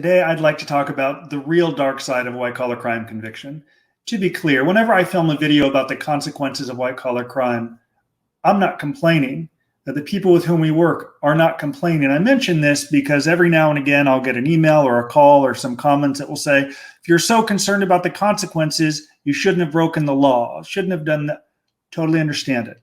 Today, I'd like to talk about the real dark side of white-collar crime conviction. To be clear, whenever I film a video about the consequences of white-collar crime, I'm not complaining. That the people with whom we work are not complaining. I mention this because every now and again, I'll get an email or a call or some comments that will say, if you're so concerned about the consequences, you shouldn't have broken the law, shouldn't have done that. Totally understand it.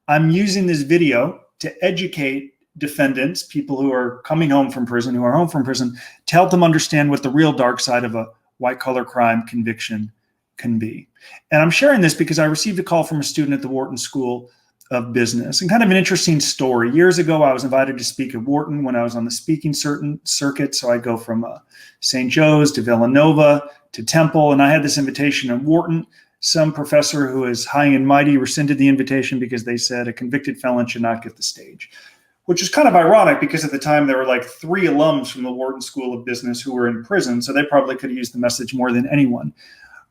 I'm using this video to educate defendants, people who are coming home from prison, who are home from prison, to help them understand what the real dark side of a white-collar crime conviction can be. And I'm sharing this because I received a call from a student at the Wharton School of Business, and kind of an interesting story. Years ago, I was invited to speak at Wharton when I was on the speaking circuit. So I go from St. Joe's to Villanova to Temple, and I had this invitation at Wharton. Some professor who is high and mighty rescinded the invitation because they said a convicted felon should not get the stage, which is kind of ironic because at the time there were like 3 alums from the Wharton School of Business who were in prison, so they probably could have used the message more than anyone.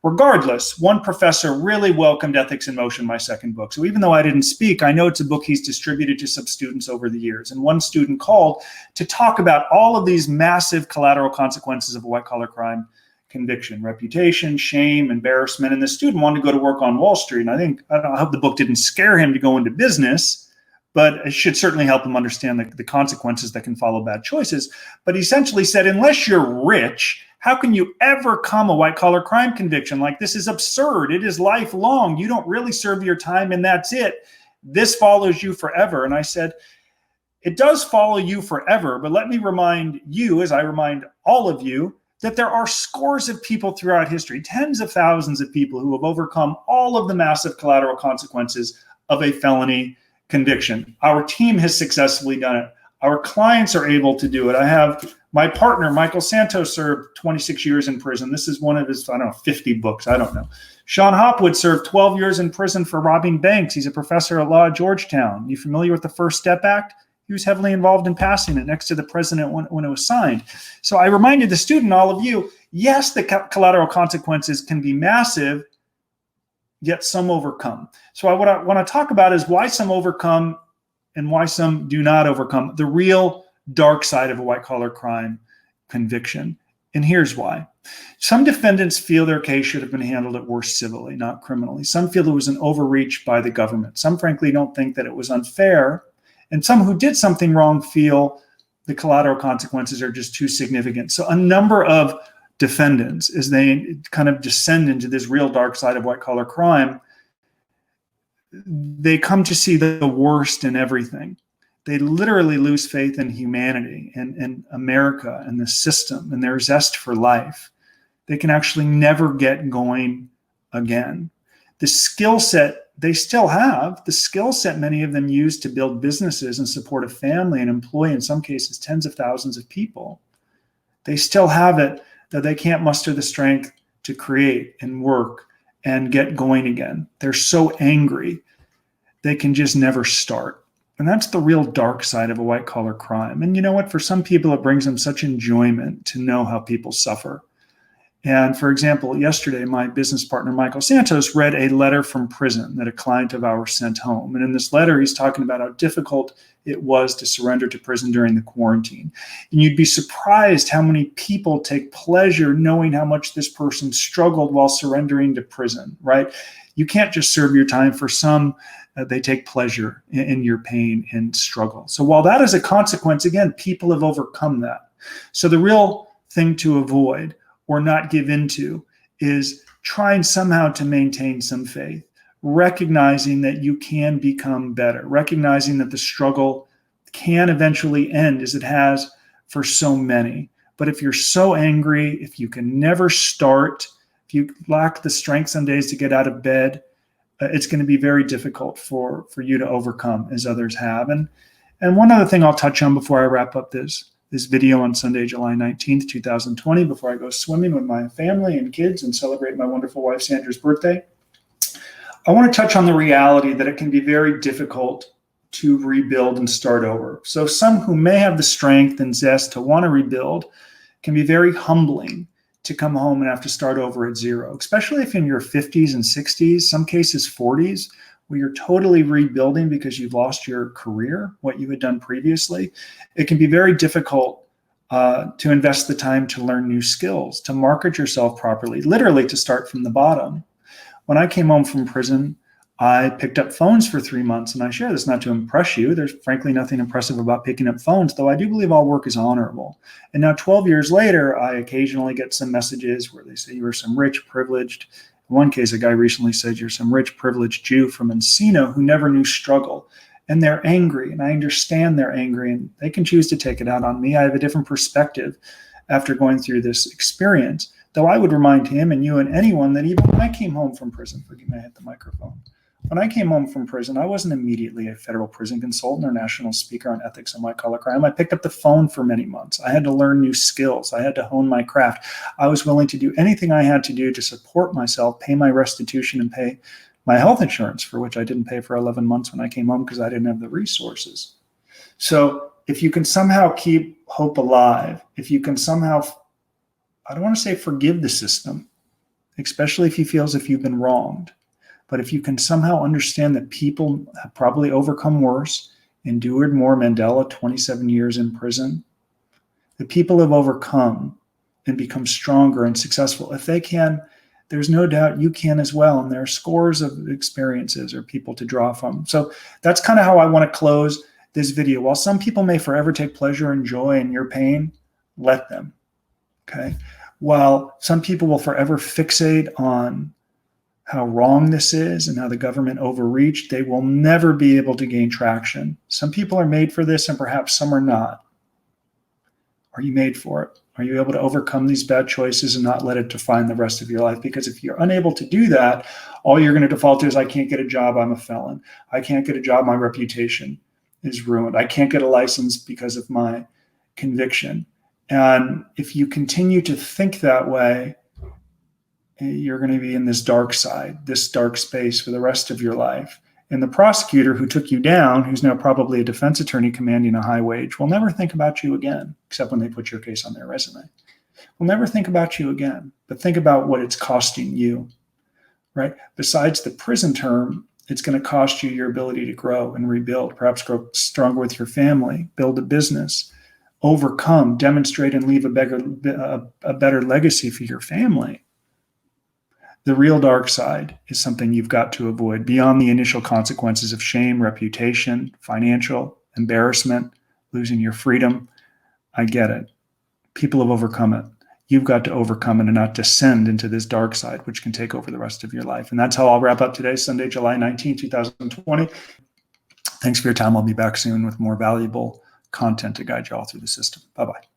Regardless, one professor really welcomed Ethics in Motion, my second book. So even though I didn't speak, I know it's a book he's distributed to some students over the years. And one student called to talk about all of these massive collateral consequences of a white-collar crime conviction: reputation, shame, embarrassment. And the student wanted to go to work on Wall Street. And I hope the book didn't scare him to go into business, but it should certainly help him understand the consequences that can follow bad choices. But he essentially said, unless you're rich, how can you ever come a white-collar crime conviction? Like, this is absurd. It is lifelong. You don't really serve your time and that's it. This follows you forever. And I said, it does follow you forever, but let me remind you, as I remind all of you, that there are scores of people throughout history, tens of thousands of people who have overcome all of the massive collateral consequences of a felony conviction. Our team has successfully done it. Our clients are able to do it. I have my partner, Michael Santos, served 26 years in prison. This is one of his, 50 books. I don't know. Sean Hopwood served 12 years in prison for robbing banks. He's a professor at law at Georgetown. You familiar with the First Step Act? He was heavily involved in passing it next to the president when it was signed. So I reminded the student, all of you, yes, the collateral consequences can be massive, yet some overcome. So what I want to talk about is why some overcome and why some do not overcome the real dark side of a white-collar crime conviction. And here's why. Some defendants feel their case should have been handled at worst civilly, not criminally. Some feel it was an overreach by the government. Some frankly don't think that it was unfair. And some who did something wrong feel the collateral consequences are just too significant. So a number of defendants, as they kind of descend into this real dark side of white-collar crime, they come to see the worst in everything. They literally lose faith in humanity and America and the system and their zest for life. They can actually never get going again. The skill set they still have, the skill set many of them use to build businesses and support a family and employ, in some cases, tens of thousands of people. They still have it, that they can't muster the strength to create and work and get going again. They're so angry, they can just never start. And that's the real dark side of a white-collar crime. And you know what? For some people, it brings them such enjoyment to know how people suffer. And for example, yesterday, my business partner, Michael Santos, read a letter from prison that a client of ours sent home. And in this letter, he's talking about how difficult it was to surrender to prison during the quarantine. And you'd be surprised how many people take pleasure knowing how much this person struggled while surrendering to prison, right? You can't just serve your time. For some, they take pleasure in your pain and struggle. So while that is a consequence, again, people have overcome that. So the real thing to avoid or not give into is trying somehow to maintain some faith, recognizing that you can become better, recognizing that the struggle can eventually end as it has for so many. But if you're so angry, if you can never start, if you lack the strength some days to get out of bed, it's going to be very difficult for you to overcome as others have. And one other thing I'll touch on before I wrap up this video on Sunday, July 19th, 2020, before I go swimming with my family and kids and celebrate my wonderful wife Sandra's birthday. I want to touch on the reality that it can be very difficult to rebuild and start over. So some who may have the strength and zest to want to rebuild can be very humbling to come home and have to start over at zero, especially if in your 50s and 60s, some cases 40s, where you're totally rebuilding because you've lost your career, what you had done previously. It can be very difficult to invest the time to learn new skills, to market yourself properly, literally to start from the bottom. When I came home from prison, I picked up phones for 3 months, and I share this not to impress you. There's frankly nothing impressive about picking up phones, though I do believe all work is honorable. And now 12 years later, I occasionally get some messages where they say you are some rich, privileged. In one case, a guy recently said you're some rich, privileged Jew from Encino who never knew struggle. And they're angry, and I understand they're angry, and they can choose to take it out on me. I have a different perspective after going through this experience, though I would remind him and you and anyone that even when I came home from prison, forgive me, I hit the microphone. When I came home from prison, I wasn't immediately a federal prison consultant or national speaker on ethics and white-collar crime. I picked up the phone for many months. I had to learn new skills. I had to hone my craft. I was willing to do anything I had to do to support myself, pay my restitution, and pay my health insurance, for which I didn't pay for 11 months when I came home because I didn't have the resources. So if you can somehow keep hope alive, if you can somehow, I don't want to say forgive the system, especially if you feel as if you've been wronged, but if you can somehow understand that people have probably overcome worse, endured more, Mandela, 27 years in prison, that people have overcome and become stronger and successful. If they can, there's no doubt you can as well. And there are scores of experiences or people to draw from. So that's kind of how I want to close this video. While some people may forever take pleasure and joy in your pain, let them, okay? While some people will forever fixate on how wrong this is and how the government overreached, they will never be able to gain traction. Some people are made for this and perhaps some are not. Are you made for it? Are you able to overcome these bad choices and not let it define the rest of your life? Because if you're unable to do that, all you're going to default to is, I can't get a job, I'm a felon. I can't get a job, my reputation is ruined. I can't get a license because of my conviction. And if you continue to think that way, you're going to be in this dark side, this dark space for the rest of your life. And the prosecutor who took you down, who's now probably a defense attorney commanding a high wage, will never think about you again, except when they put your case on their resume. Will never think about you again, but think about what it's costing you, right? Besides the prison term, it's going to cost you your ability to grow and rebuild, perhaps grow stronger with your family, build a business, overcome, demonstrate, and leave a better legacy for your family. The real dark side is something you've got to avoid beyond the initial consequences of shame, reputation, financial embarrassment, losing your freedom. I get it. People have overcome it. You've got to overcome it and not descend into this dark side, which can take over the rest of your life. And that's how I'll wrap up today, Sunday, July 19, 2020. Thanks for your time. I'll be back soon with more valuable content to guide you all through the system. Bye-bye.